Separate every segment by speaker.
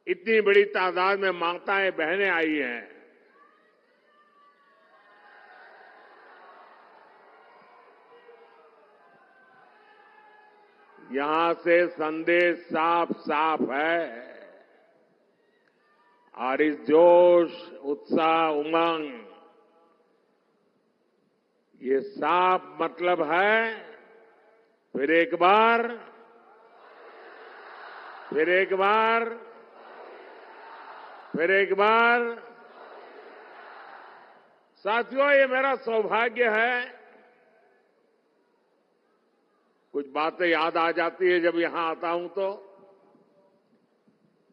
Speaker 1: इतनी बड़ी तादाद में माताएं बहनें आई हैं। यहां से संदेश साफ साफ है और इस जोश, उत्साह, उमंग, ये साफ मतलब है फिर एक बार, फिर एक बार, फिर एक बार। साथियों, ये मेरा सौभाग्य है। कुछ बातें याद आ जाती है जब यहां आता हूं तो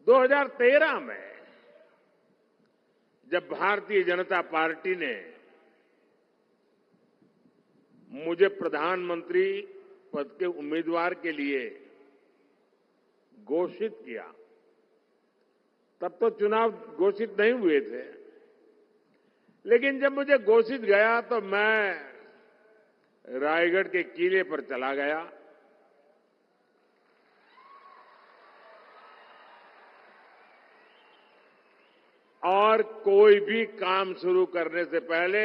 Speaker 1: 2013 में जब भारतीय जनता पार्टी ने मुझे प्रधानमंत्री पद के उम्मीदवार के लिए घोषित किया, तब तो चुनाव घोषित नहीं हुए थे, लेकिन जब मुझे घोषित गया तो मैं रायगढ़ के किले पर चला गया और कोई भी काम शुरू करने से पहले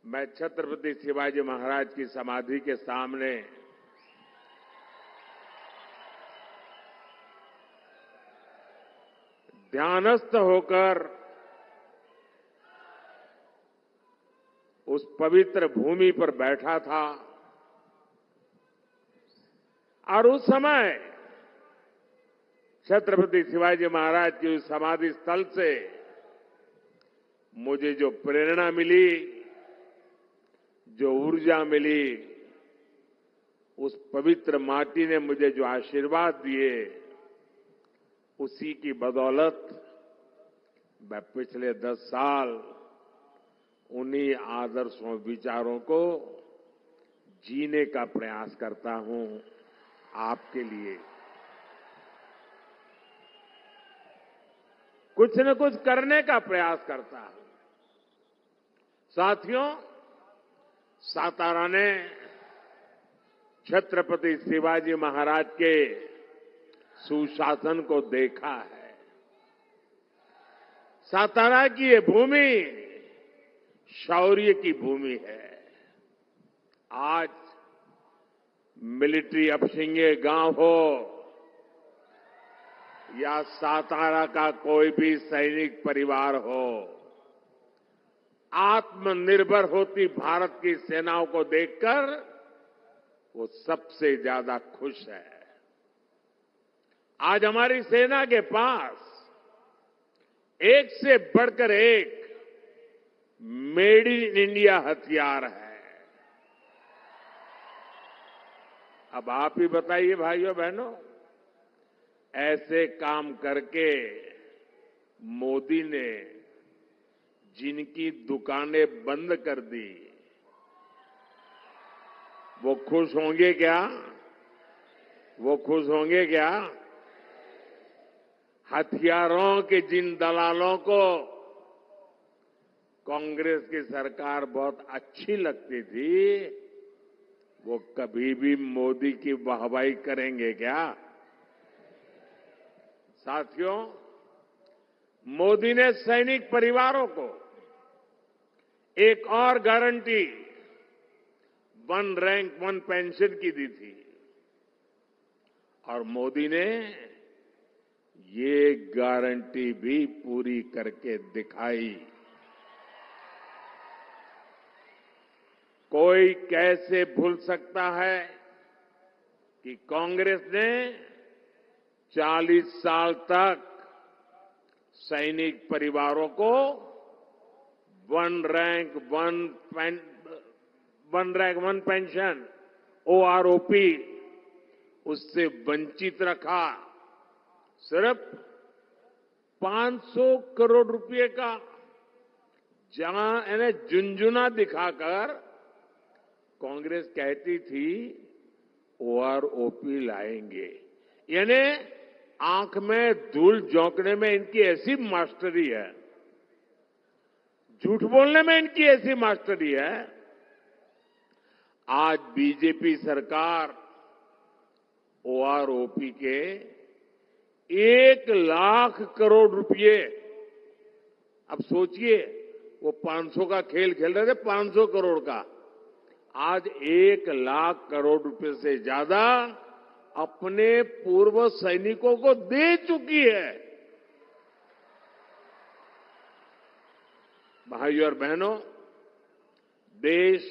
Speaker 1: मैं छत्रपति शिवाजी महाराज की समाधि के सामने ध्यानस्थ होकर उस पवित्र भूमि पर बैठा था और उस समय छत्रपति शिवाजी महाराज की उस समाधि स्थल से मुझे जो प्रेरणा मिली, जो ऊर्जा मिली, उस पवित्र माटी ने मुझे जो आशीर्वाद दिए, उसी की बदौलत मैं पिछले 10 साल उन्हीं आदर्शों, विचारों को जीने का प्रयास करता हूं आपके लिए। कुछ न कुछ करने का प्रयास करता हूं। साथियों, सातारा ने छत्रपति शिवाजी महाराज के सुशासन को देखा है। सातारा की ये भूमि शौर्य की भूमि है। आज मिलिट्री अपशिंगे गांव हो या सातारा का कोई भी सैनिक परिवार हो, आत्मनिर्भर होती भारत की सेनाओं को देखकर वो सबसे ज्यादा खुश है। आज हमारी सेना के पास एक से बढ़कर एक मेड इन इंडिया हथियार है। अब आप ही बताइए भाइयों बहनों, ऐसे काम करके मोदी ने जिनकी दुकानें बंद कर दी, वो खुश होंगे क्या? वो खुश होंगे क्या? हथियारों के जिन दलालों को कांग्रेस की सरकार बहुत अच्छी लगती थी, वो कभी भी मोदी की वाहवाही करेंगे क्या? साथियों, मोदी ने सैनिक परिवारों को एक और गारंटी 1 रैंक 1 पेंशन की दी थी और मोदी ने ये गारंटी भी पूरी करके दिखाई। कोई कैसे भूल सकता है कि कांग्रेस ने 40 साल तक सैनिक परिवारों को 1 रैंक 1 पेंशन ओआरओपी उससे वंचित रखा। सिर्फ 500 करोड़ रुपए का जहां झुंझुना दिखाकर कांग्रेस कहती थी ओआरओपी लाएंगे, यानी आंख में धूल झोंकने में इनकी ऐसी मास्टरी है, झूठ बोलने में इनकी ऐसी मास्टरी है। आज बीजेपी सरकार ओआरओपी के 1 लाख करोड़ रुपए। अब सोचिए, वो 500 का खेल खेल रहे थे, 500 करोड़ का, आज 1 लाख करोड़ रुपए से ज्यादा अपने पूर्व सैनिकों को दे चुकी है। भाइयों और बहनों, देश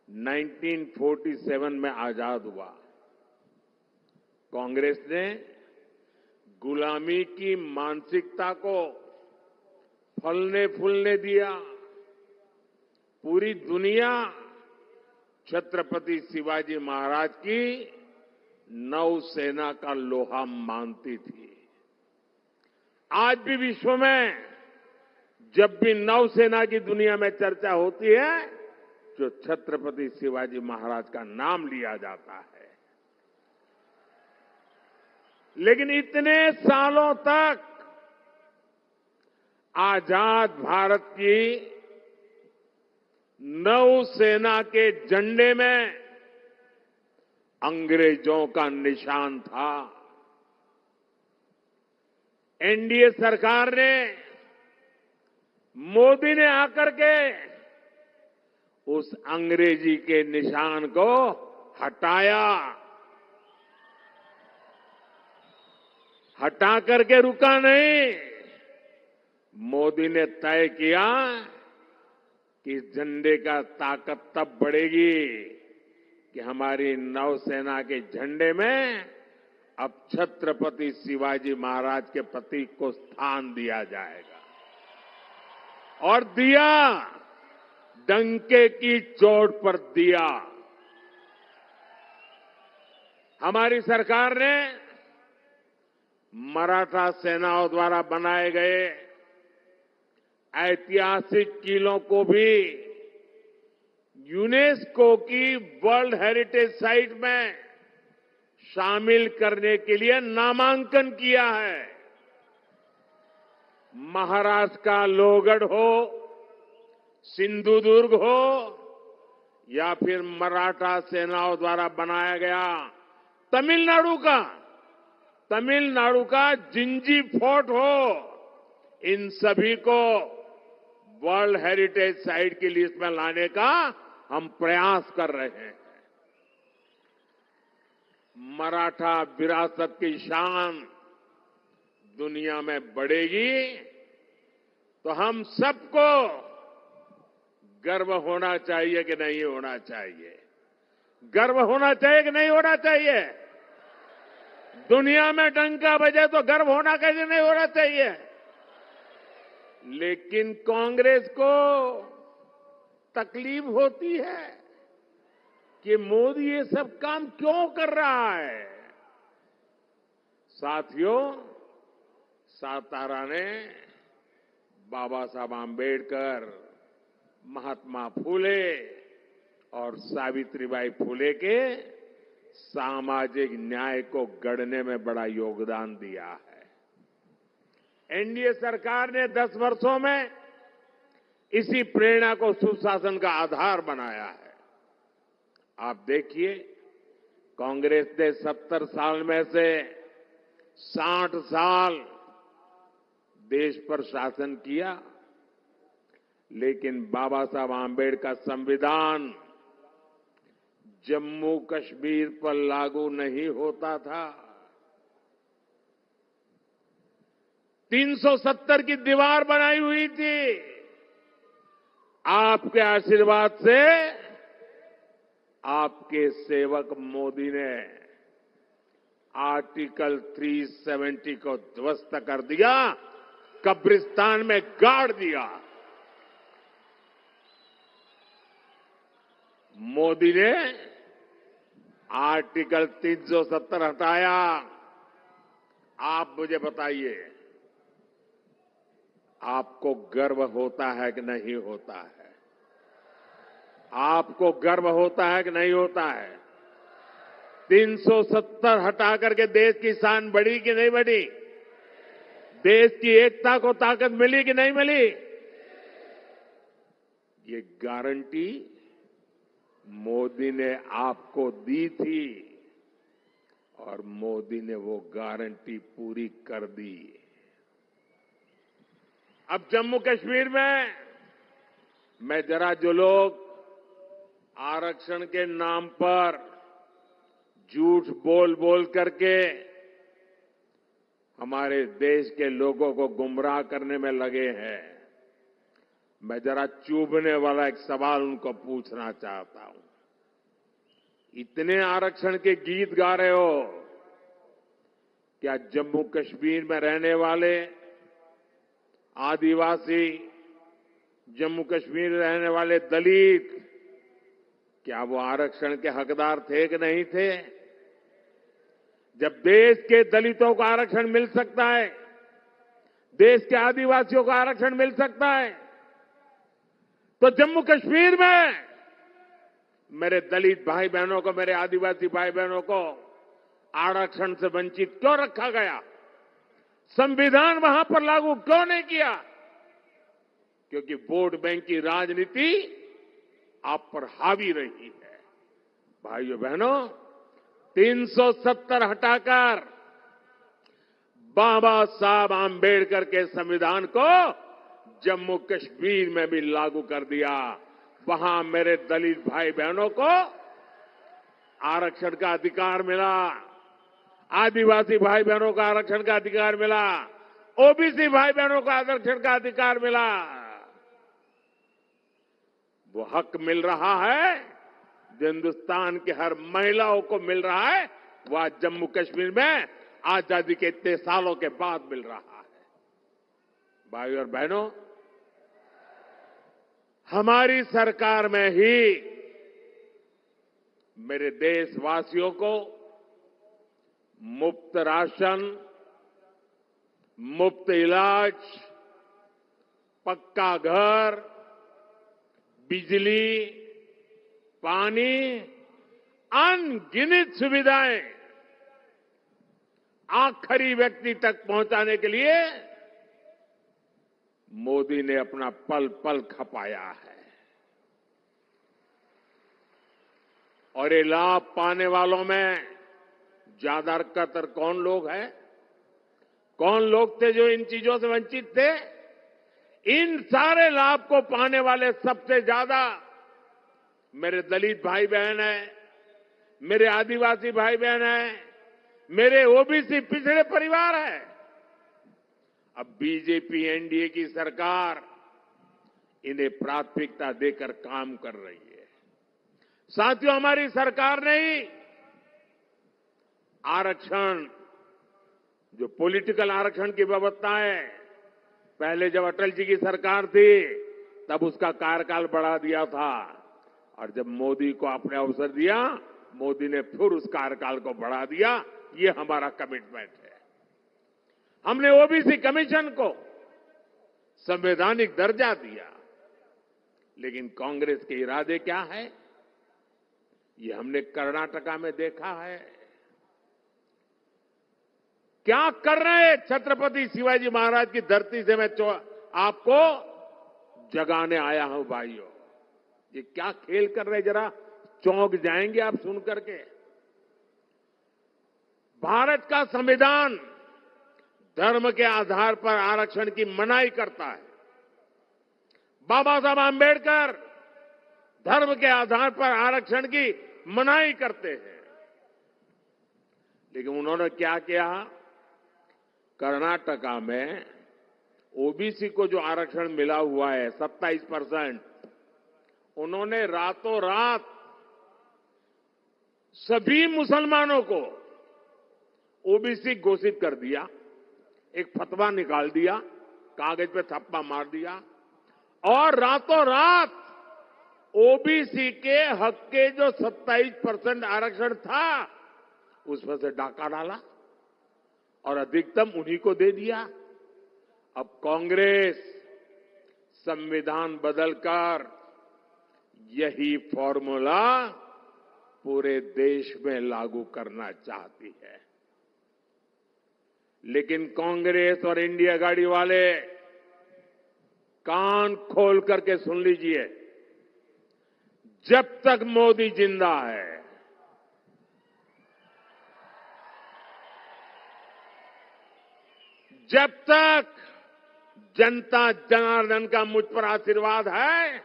Speaker 1: 1947 में आजाद हुआ। कांग्रेस ने गुलामी की मानसिकता को फलने फूलने दिया। पूरी दुनिया छत्रपति शिवाजी महाराज की नौसेना का लोहा मानती थी। आज भी विश्व में जब भी नौसेना की दुनिया में चर्चा होती है, जो छत्रपति शिवाजी महाराज का नाम लिया जाता है। लेकिन इतने सालों तक आजाद भारत की नौसेना के झंडे में अंग्रेजों का निशान था। एनडीए सरकार ने, मोदी ने आकर के उस अंग्रेजी के निशान को हटाया। हटा करके रुका नहीं, मोदी ने तय किया कि झंडे का ताकत तब बढ़ेगी कि हमारी नौसेना के झंडे में अब छत्रपति शिवाजी महाराज के प्रतीक को स्थान दिया जाएगा। और दिया, डंके की चोट पर दिया। हमारी सरकार ने मराठा सेनाओं द्वारा बनाए गए ऐतिहासिक किलों को भी यूनेस्को की वर्ल्ड हेरिटेज साइट में शामिल करने के लिए नामांकन किया है। महाराष्ट्र का लोहगढ़ हो, सिंधुदुर्ग हो, या फिर मराठा सेनाओं द्वारा बनाया गया तमिलनाडु का जिंजी फोर्ट हो, इन सभी को वर्ल्ड हेरिटेज साइट की लिस्ट में लाने का हम प्रयास कर रहे हैं। मराठा विरासत की शान दुनिया में बढ़ेगी तो हम सबको गर्व होना चाहिए कि नहीं होना चाहिए? गर्व होना चाहिए कि नहीं होना चाहिए? दुनिया में डंका बजे तो गर्व होना कैसे नहीं होना चाहिए? लेकिन कांग्रेस को तकलीफ होती है कि मोदी ये सब काम क्यों कर रहा है। साथियों, सातारा ने बाबा साहब आंबेडकर, महात्मा फूले और सावित्रीबाई फूले के सामाजिक न्याय को गढ़ने में बड़ा योगदान दिया है। एनडीए सरकार ने 10 वर्षों में इसी प्रेरणा को सुशासन का आधार बनाया है। आप देखिए, कांग्रेस ने 70 साल में से 60 साल देश पर शासन किया, लेकिन बाबा साहब आंबेडकर का संविधान जम्मू कश्मीर पर लागू नहीं होता था। 370 की दीवार बनाई हुई थी। आपके आशीर्वाद से आपके सेवक मोदी ने आर्टिकल 370 को ध्वस्त कर दिया, कब्रिस्तान में गाड़ दिया। मोदी ने आर्टिकल 370 हटाया। आप मुझे बताइए, आपको गर्व होता है कि नहीं होता है? आपको गर्व होता है कि नहीं होता है? 370 हटा करके देश की शान बढ़ी कि नहीं बढ़ी? देश की एकता को ताकत मिली कि नहीं मिली? ये गारंटी मोदी ने आपको दी थी और मोदी ने वो गारंटी पूरी कर दी। अब जम्मू कश्मीर में मैं जरा जो लोग आरक्षण के नाम पर झूठ बोल बोल करके हमारे देश के लोगों को गुमराह करने में लगे हैं, मैं जरा चुभने वाला एक सवाल उनको पूछना चाहता हूं। इतने आरक्षण के गीत गा रहे हो, क्या जम्मू कश्मीर में रहने वाले आदिवासी, जम्मू कश्मीर में रहने वाले दलित, क्या वो आरक्षण के हकदार थे कि नहीं थे? जब देश के दलितों को आरक्षण मिल सकता है, देश के आदिवासियों को आरक्षण मिल सकता है, तो जम्मू कश्मीर में मेरे दलित भाई बहनों को, मेरे आदिवासी भाई बहनों को आरक्षण से वंचित क्यों रखा गया? संविधान वहां पर लागू क्यों नहीं किया? क्योंकि वोट बैंक की राजनीति आप पर हावी रही है। भाइयों बहनों, 370 हटाकर बाबा साहब आंबेडकर के संविधान को जम्मू कश्मीर में भी लागू कर दिया। वहां मेरे दलित भाई बहनों को आरक्षण का अधिकार मिला, आदिवासी भाई बहनों को आरक्षण का अधिकार मिला, ओबीसी भाई बहनों को आरक्षण का अधिकार मिला। वो हक मिल रहा है जो हिंदुस्तान के हर महिलाओं को मिल रहा है, वो आज जम्मू कश्मीर में आजादी के इतने सालों के बाद मिल रहा है। भाइयों और बहनों, हमारी सरकार में ही मेरे देशवासियों को मुफ्त राशन, मुफ्त इलाज, पक्का घर, बिजली, पानी, अनगिनत सुविधाएं आखिरी व्यक्ति तक पहुंचाने के लिए मोदी ने अपना पल पल खपाया है। और ये लाभ पाने वालों में ज्यादातर कौन लोग हैं? कौन लोग थे जो इन चीजों से वंचित थे? इन सारे लाभ को पाने वाले सबसे ज्यादा मेरे दलित भाई बहन हैं, मेरे आदिवासी भाई बहन हैं, मेरे ओबीसी पिछड़े परिवार हैं। अब बीजेपी एनडीए की सरकार इन्हें प्राथमिकता देकर काम कर रही है। साथियों, हमारी सरकार ने ही आरक्षण, जो पॉलिटिकल आरक्षण की व्यवस्था है, पहले जब अटल जी की सरकार थी तब उसका कार्यकाल बढ़ा दिया था, और जब मोदी को आपने अवसर दिया, मोदी ने फिर उस कार्यकाल को बढ़ा दिया। ये हमारा कमिटमेंट है। हमने ओबीसी कमीशन को संवैधानिक दर्जा दिया, लेकिन कांग्रेस के इरादे क्या है, ये हमने कर्नाटका में देखा है। क्या कर रहे हैं? छत्रपति शिवाजी महाराज की धरती से मैं आपको जगाने आया हूं भाइयों। ये क्या खेल कर रहे, जरा चौंक जाएंगे आप सुन करके। भारत का संविधान धर्म के आधार पर आरक्षण की मनाही करता है। बाबा साहब आंबेडकर धर्म के आधार पर आरक्षण की मनाही करते हैं, लेकिन उन्होंने क्या किया? कर्नाटका में ओबीसी को जो आरक्षण मिला हुआ है 27%, उन्होंने रातों रात सभी मुसलमानों को ओबीसी घोषित कर दिया। एक फतवा निकाल दिया, कागज पे थप्पा मार दिया, और रातों रात ओबीसी के हक के जो 27% आरक्षण था उसमें से डाका डाला और अधिकतम उन्हीं को दे दिया। अब कांग्रेस संविधान बदलकर यही फॉर्मूला पूरे देश में लागू करना चाहती है, लेकिन कांग्रेस और इंडिया गाड़ी वाले कान खोल करके सुन लीजिए, जब तक मोदी जिंदा है, जब तक जनता जनार्दन का मुझ पर आशीर्वाद है,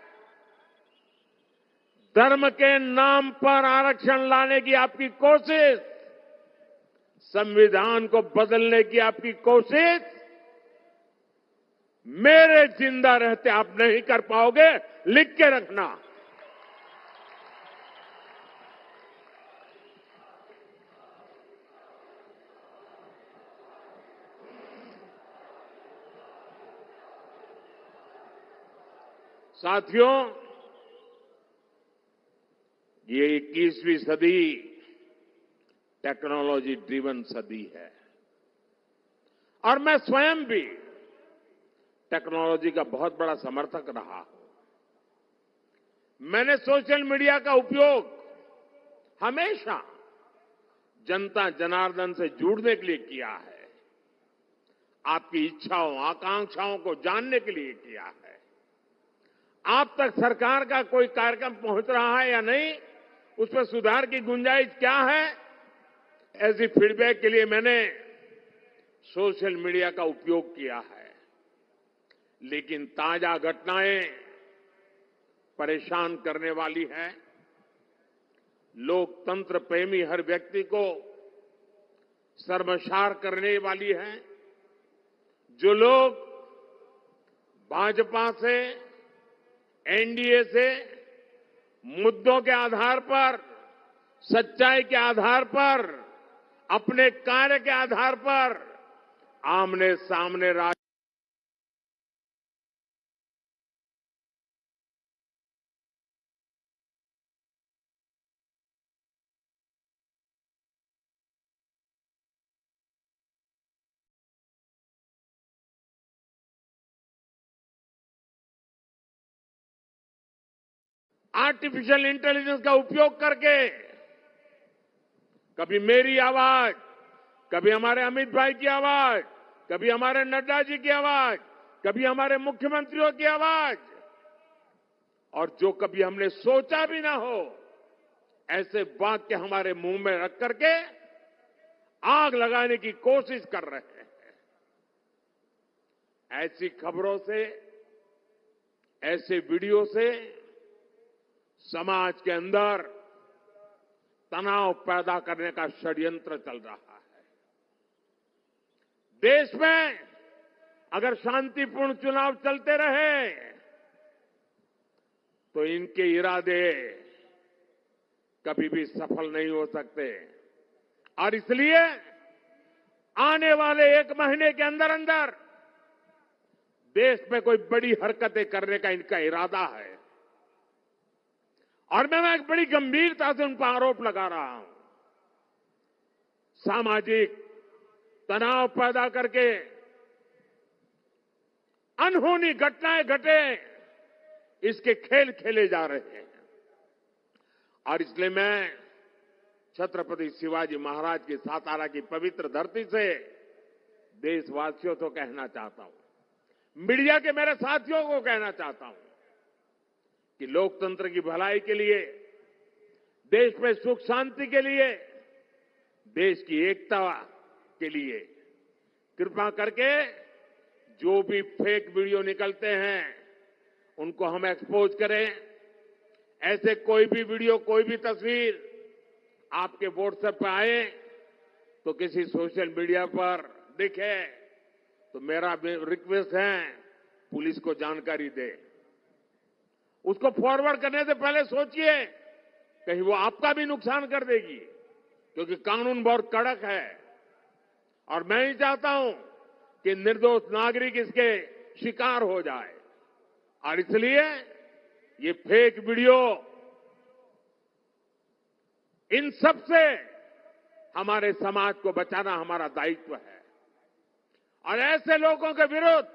Speaker 1: धर्म के नाम पर आरक्षण लाने की आपकी कोशिश, संविधान को बदलने की आपकी कोशिश, मेरे जिंदा रहते आप नहीं कर पाओगे, लिख के रखना। साथियों, ये 21वीं सदी टेक्नोलॉजी ड्रिवन सदी है और मैं स्वयं भी टेक्नोलॉजी का बहुत बड़ा समर्थक रहा हूं। मैंने सोशल मीडिया का उपयोग हमेशा जनता जनार्दन से जुड़ने के लिए किया है, आपकी इच्छाओं आकांक्षाओं को जानने के लिए किया है। आप तक सरकार का कोई कार्यक्रम पहुंच रहा है या नहीं, उस पर सुधार की गुंजाइश क्या है, ऐसी फीडबैक के लिए मैंने सोशल मीडिया का उपयोग किया है। लेकिन ताजा घटनाएं परेशान करने वाली है। लोकतंत्र प्रेमी हर व्यक्ति को शर्मसार करने वाली है। जो लोग भाजपा से, एनडीए से मुद्दों के आधार पर, सच्चाई के आधार पर, अपने कार्य के आधार पर आमने सामने आर्टिफिशियल इंटेलिजेंस का उपयोग करके कभी मेरी आवाज, कभी हमारे अमित भाई की आवाज, कभी हमारे नड्डा जी की आवाज, कभी हमारे मुख्यमंत्रियों की आवाज, और जो कभी हमने सोचा भी ना हो, ऐसे वाक्य हमारे मुंह में रख करके आग लगाने की कोशिश कर रहे हैं। ऐसी खबरों से, ऐसे वीडियो से समाज के अंदर तनाव पैदा करने का षड्यंत्र चल रहा है। देश में अगर शांतिपूर्ण चुनाव चलते रहे तो इनके इरादे कभी भी सफल नहीं हो सकते, और इसलिए आने वाले 1 महीने के अंदर अंदर देश में कोई बड़ी हरकतें करने का इनका इरादा है। और मैं एक बड़ी गंभीरता से उन पर आरोप लगा रहा हूं। सामाजिक तनाव पैदा करके अनहोनी घटनाएं घटे, इसके खेल खेले जा रहे हैं। और इसलिए मैं छत्रपति शिवाजी महाराज की सातारा की पवित्र धरती से देशवासियों को कहना चाहता हूं, मीडिया के मेरे साथियों को कहना चाहता हूं कि लोकतंत्र की भलाई के लिए, देश में सुख शांति के लिए, देश की एकता के लिए कृपा करके जो भी फेक वीडियो निकलते हैं उनको हम एक्सपोज करें। ऐसे कोई भी वीडियो, कोई भी तस्वीर आपके व्हाट्सएप पर आए तो किसी सोशल मीडिया पर दिखे तो मेरा रिक्वेस्ट है, पुलिस को जानकारी दे। उसको फॉरवर्ड करने से पहले सोचिए, कहीं वो आपका भी नुकसान कर देगी, क्योंकि कानून बहुत कड़क है और मैं नहीं चाहता हूं कि निर्दोष नागरिक इसके शिकार हो जाए। और इसलिए ये फेक वीडियो, इन सब से हमारे समाज को बचाना हमारा दायित्व है। और ऐसे लोगों के विरुद्ध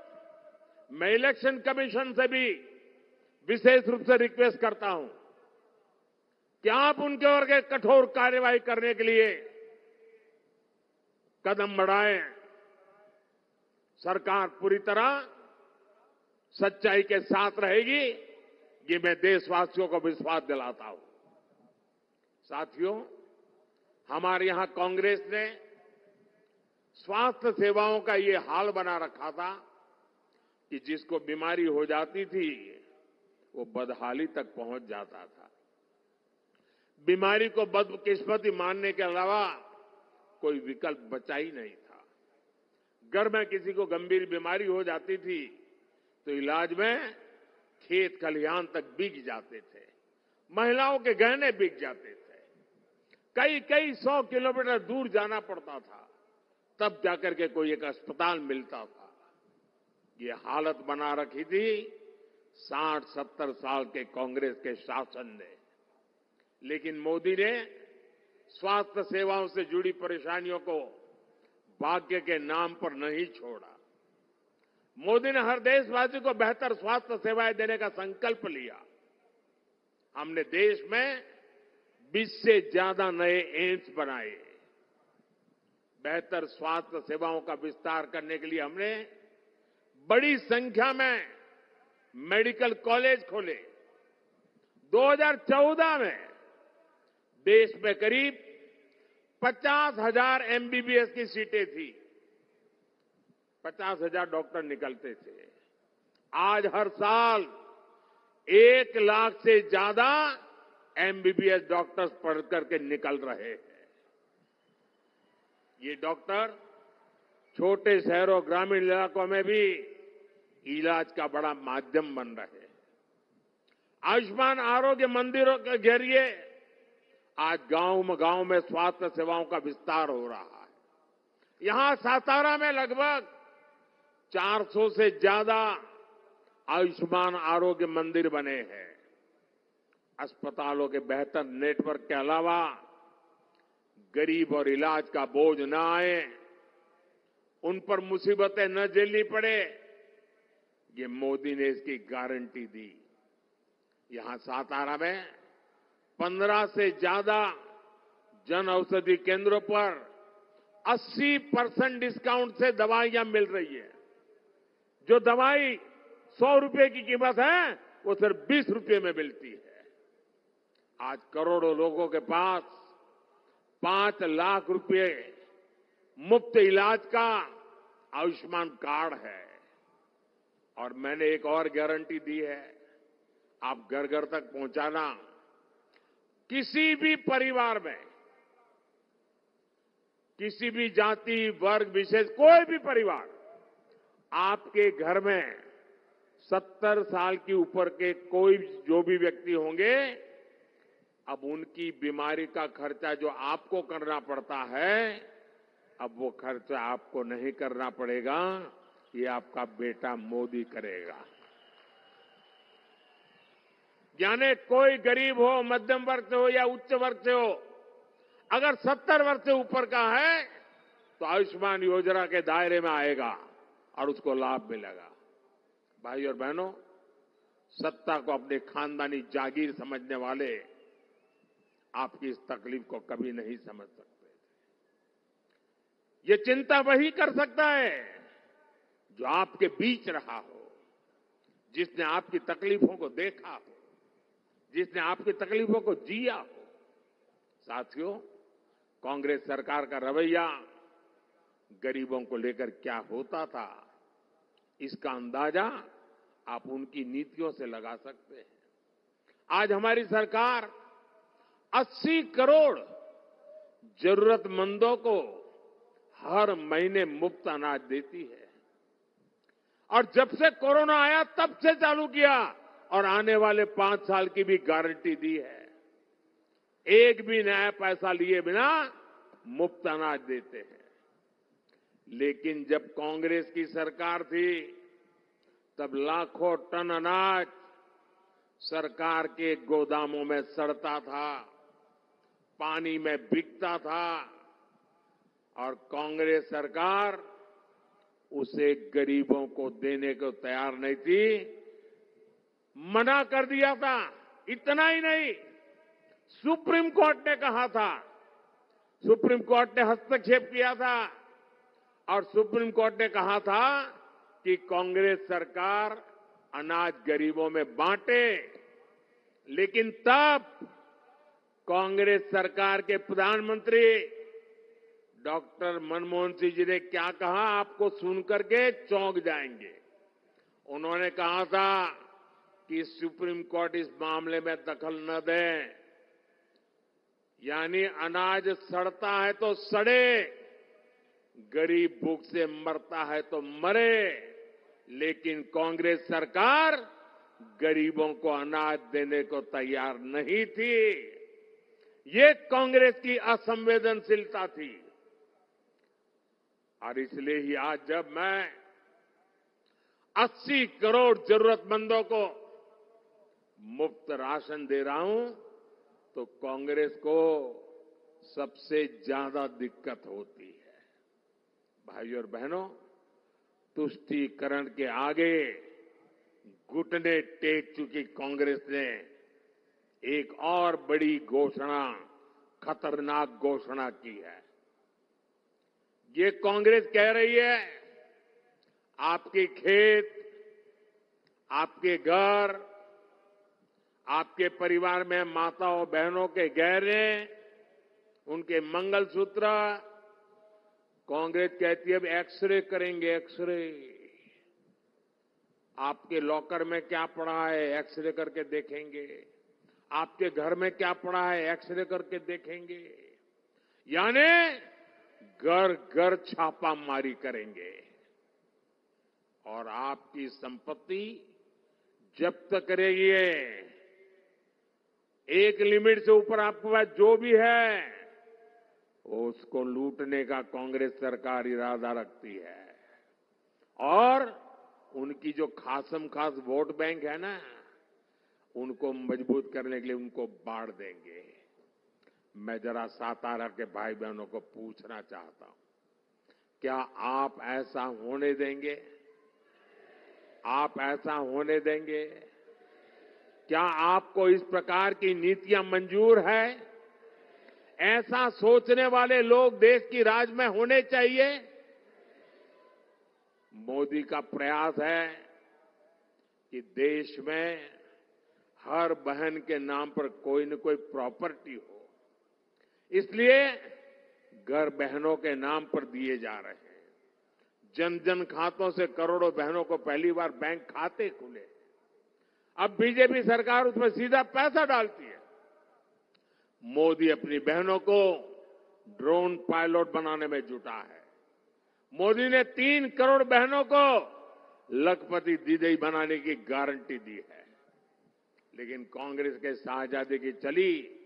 Speaker 1: मैं इलेक्शन कमीशन से भी विशेष रूप से रिक्वेस्ट करता हूं कि आप उनके ओर के कठोर कार्रवाई करने के लिए कदम बढ़ाएं। सरकार पूरी तरह सच्चाई के साथ रहेगी, ये मैं देशवासियों को विश्वास दिलाता हूं। साथियों, हमारे यहां कांग्रेस ने स्वास्थ्य सेवाओं का ये हाल बना रखा था कि जिसको बीमारी हो जाती थी वो बदहाली तक पहुंच जाता था। बीमारी को बदकिस्मती मानने के अलावा कोई विकल्प बचा ही नहीं था। घर में किसी को गंभीर बीमारी हो जाती थी तो इलाज में खेत खलिहान तक बिक जाते थे, महिलाओं के गहने बिक जाते थे, कई कई 100 किलोमीटर दूर जाना पड़ता था, तब जाकर के कोई एक अस्पताल मिलता था। ये हालत बना रखी थी 60-70 साल के कांग्रेस के शासन ने। लेकिन मोदी ने स्वास्थ्य सेवाओं से जुड़ी परेशानियों को भाग्य के नाम पर नहीं छोड़ा। मोदी ने हर देशवासी को बेहतर स्वास्थ्य सेवाएं देने का संकल्प लिया। हमने देश में 20 से ज्यादा नए एम्स बनाए। बेहतर स्वास्थ्य सेवाओं का विस्तार करने के लिए हमने बड़ी संख्या में मेडिकल कॉलेज खोले। 2014 में देश में करीब 50,000 एमबीबीएस की सीटें थी, 50,000 डॉक्टर निकलते थे। आज हर साल 1 लाख से ज्यादा एमबीबीएस डॉक्टर्स पढ़ करके निकल रहे हैं। ये डॉक्टर छोटे शहरों, ग्रामीण इलाकों में भी इलाज का बड़ा माध्यम बन रहे हैं। आयुष्मान आरोग्य मंदिरों के जरिए आज गांव में स्वास्थ्य सेवाओं का विस्तार हो रहा है। यहां सातारा में लगभग 400 से ज्यादा आयुष्मान आरोग्य मंदिर बने हैं। अस्पतालों के बेहतर नेटवर्क के अलावा गरीब और इलाज का बोझ न आए, उन पर मुसीबतें न झेलनी पड़े, ये मोदी ने इसकी गारंटी दी। यहां सातारा में 15 से ज्यादा जन औषधि केंद्रों पर 80% डिस्काउंट से दवाइयां मिल रही है। जो दवाई 100 रुपए की कीमत है वो सिर्फ 20 रुपए में मिलती है। आज करोड़ों लोगों के पास 5 लाख रुपए मुफ्त इलाज का आयुष्मान कार्ड है। और मैंने एक और गारंटी दी है, आप घर घर तक पहुंचाना। किसी भी परिवार में, किसी भी जाति वर्ग विशेष, कोई भी परिवार, आपके घर में 70 साल की ऊपर के कोई जो भी व्यक्ति होंगे, अब उनकी बीमारी का खर्चा जो आपको करना पड़ता है, अब वो खर्चा आपको नहीं करना पड़ेगा, ये आपका बेटा मोदी करेगा। यानी कोई गरीब हो, मध्यम वर्ग से हो या उच्च वर्ग से हो, अगर 70 वर्ष से ऊपर का है तो आयुष्मान योजना के दायरे में आएगा और उसको लाभ मिलेगा। भाई और बहनों, सत्ता को अपने खानदानी जागीर समझने वाले आपकी इस तकलीफ को कभी नहीं समझ सकते। ये चिंता वही कर सकता है जो आपके बीच रहा हो, जिसने आपकी तकलीफों को देखा हो, जिसने आपकी तकलीफों को जिया हो। साथियों, कांग्रेस सरकार का रवैया गरीबों को लेकर क्या होता था, इसका अंदाजा आप उनकी नीतियों से लगा सकते हैं। आज हमारी सरकार 80 करोड़ जरूरतमंदों को हर महीने मुफ्त अनाज देती है। और जब से कोरोना आया तब से चालू किया और आने वाले 5 साल की भी गारंटी दी है। एक भी नया पैसा लिए बिना मुफ्त अनाज देते हैं। लेकिन जब कांग्रेस की सरकार थी तब लाखों टन अनाज सरकार के गोदामों में सड़ता था, पानी में बिकता था और कांग्रेस सरकार उसे गरीबों को देने को तैयार नहीं थी, मना कर दिया था। इतना ही नहीं, सुप्रीम कोर्ट ने कहा था, सुप्रीम कोर्ट ने हस्तक्षेप किया था और सुप्रीम कोर्ट ने कहा था कि कांग्रेस सरकार अनाज गरीबों में बांटे। लेकिन तब कांग्रेस सरकार के प्रधानमंत्री डॉक्टर मनमोहन सिंह जी ने क्या कहा आपको सुनकर के चौंक जाएंगे। उन्होंने कहा था कि सुप्रीम कोर्ट इस मामले में दखल न दे, यानी अनाज सड़ता है तो सड़े, गरीब भूख से मरता है तो मरे, लेकिन कांग्रेस सरकार गरीबों को अनाज देने को तैयार नहीं थी। ये कांग्रेस की असंवेदनशीलता थी। और इसलिए ही आज जब मैं 80 करोड़ जरूरतमंदों को मुफ्त राशन दे रहा हूं, तो कांग्रेस को सबसे ज्यादा दिक्कत होती है। भाइयों और बहनों, तुष्टीकरण के आगे घुटने टेक चुकी कांग्रेस ने एक और बड़ी घोषणा, खतरनाक घोषणा की है। ये कांग्रेस कह रही है आपके खेत, आपके घर, आपके परिवार में माताओं बहनों के गहने, उनके मंगलसूत्र, कांग्रेस कहती है अब एक्सरे करेंगे, एक्सरे। आपके लॉकर में क्या पड़ा है एक्सरे करके देखेंगे, आपके घर में क्या पड़ा है एक्सरे करके देखेंगे, यानी घर घर छापामारी करेंगे और आपकी संपत्ति जब्त करेगी। एक लिमिट से ऊपर आपके पास जो भी है उसको लूटने का कांग्रेस सरकार इरादा रखती है। और उनकी जो खासम खास वोट बैंक है ना, उनको मजबूत करने के लिए उनको बाढ़ देंगे। मैं जरा सातारा के भाई बहनों को पूछना चाहता हूं, क्या आप ऐसा होने देंगे? आप ऐसा होने देंगे? क्या आपको इस प्रकार की नीतियां मंजूर है? ऐसा सोचने वाले लोग देश की राज में होने चाहिए। मोदी का प्रयास है कि देश में हर बहन के नाम पर कोई न कोई प्रॉपर्टी हो, इसलिए घर बहनों के नाम पर दिए जा रहे हैं। जन जन खातों से करोड़ों बहनों को पहली बार बैंक खाते खुले। अब बीजेपी सरकार उसमें सीधा पैसा डालती है। मोदी अपनी बहनों को ड्रोन पायलट बनाने में जुटा है। मोदी ने 3 करोड़ बहनों को लखपति दीदी बनाने की गारंटी दी है। लेकिन कांग्रेस के शाहजादे की चली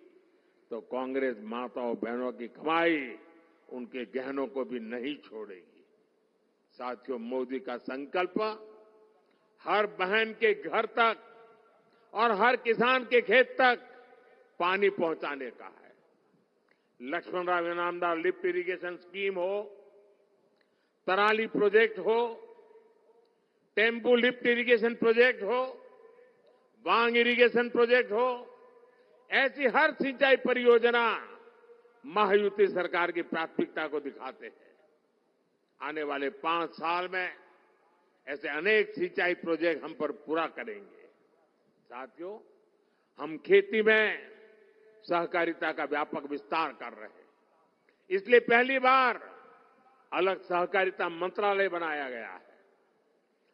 Speaker 1: तो कांग्रेस माताओं बहनों की कमाई, उनके गहनों को भी नहीं छोड़ेगी। साथियों, मोदी का संकल्प हर बहन के घर तक और हर किसान के खेत तक पानी पहुंचाने का है। Laxman Rao Inamdar lift irrigation scheme हो, तराली प्रोजेक्ट हो, टेम्पू लिफ्ट इरिगेशन प्रोजेक्ट हो, वांग इरिगेशन प्रोजेक्ट हो, ऐसी हर सिंचाई परियोजना महायुति सरकार की प्राथमिकता को दिखाते हैं। आने वाले 5 साल में ऐसे अनेक सिंचाई प्रोजेक्ट हम पर पूरा करेंगे। साथियों, हम खेती में सहकारिता का व्यापक विस्तार कर रहे हैं। इसलिए पहली बार अलग सहकारिता मंत्रालय बनाया गया है।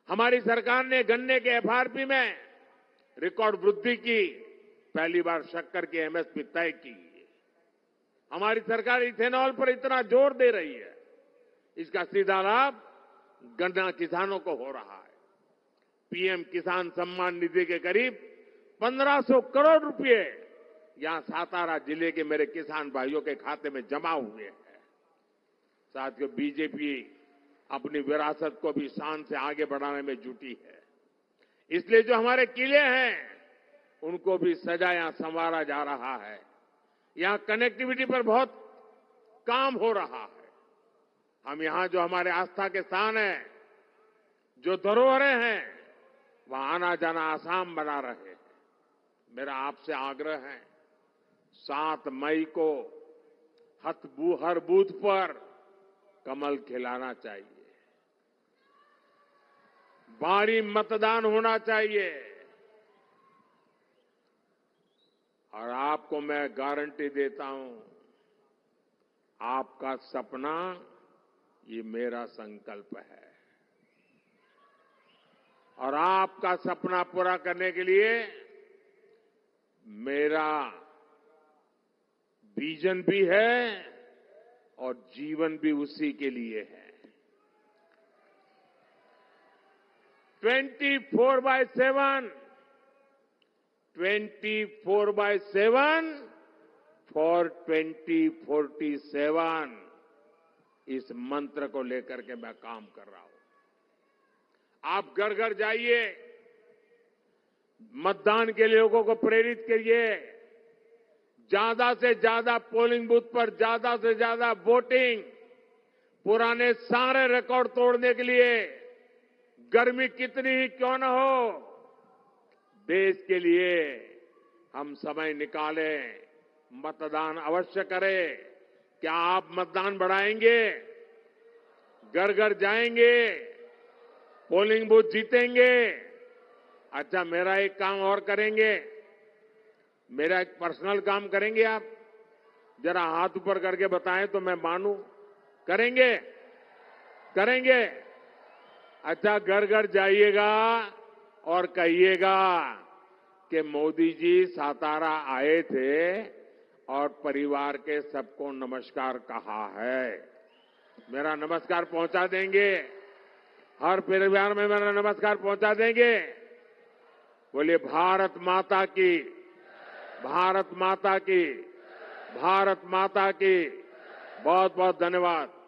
Speaker 1: हमारी सरकार ने गन्ने के एफआरपी में रिकॉर्ड वृद्धि की, पहली बार शक्कर की एमएसपी तय की। हमारी सरकार इथेनॉल पर इतना जोर दे रही है, इसका सीधा लाभ गन्ना किसानों को हो रहा है। पीएम किसान सम्मान निधि के करीब 1500 करोड़ रुपए यहां सातारा जिले के मेरे किसान भाइयों के खाते में जमा हुए हैं। साथियों, बीजेपी अपनी विरासत को भी शान से आगे बढ़ाने में जुटी है। इसलिए जो हमारे किले हैं उनको भी सजाया संवारा जा रहा है। यहां कनेक्टिविटी पर बहुत काम हो रहा है। हम यहां जो हमारे आस्था के स्थान हैं, जो धरोहरें हैं, वहां आना जाना आसान बना रहे हैं। मेरा आपसे आग्रह है, 7 मई को हर बूथ पर कमल खिलाना चाहिए, भारी मतदान होना चाहिए। और आपको मैं गारंटी देता हूं, आपका सपना ये मेरा संकल्प है और आपका सपना पूरा करने के लिए मेरा विजन भी है और जीवन भी उसी के लिए है। 24/7 फॉर 2047 इस मंत्र को लेकर के मैं काम कर रहा हूं। आप घर घर जाइए, मतदान के लिए लोगों को प्रेरित करिए, ज्यादा से ज्यादा पोलिंग बूथ पर ज्यादा से ज्यादा वोटिंग, पुराने सारे रिकॉर्ड तोड़ने के लिए गर्मी कितनी ही क्यों न हो, देश के लिए हम समय निकालें, मतदान अवश्य करें। क्या आप मतदान बढ़ाएंगे? घर घर जाएंगे, पोलिंग बूथ जीतेंगे? अच्छा, मेरा एक काम और करेंगे, मेरा एक पर्सनल काम करेंगे आप? जरा हाथ ऊपर करके बताएं तो मैं मानूं। करेंगे? करेंगे? अच्छा, घर घर जाइएगा और कहिएगा कि मोदी जी सातारा आए थे और परिवार के सबको नमस्कार कहा है। मेरा नमस्कार पहुंचा देंगे? हर परिवार में मेरा नमस्कार पहुंचा देंगे? बोलिए भारत माता की, भारत माता की, भारत माता की। बहुत बहुत धन्यवाद।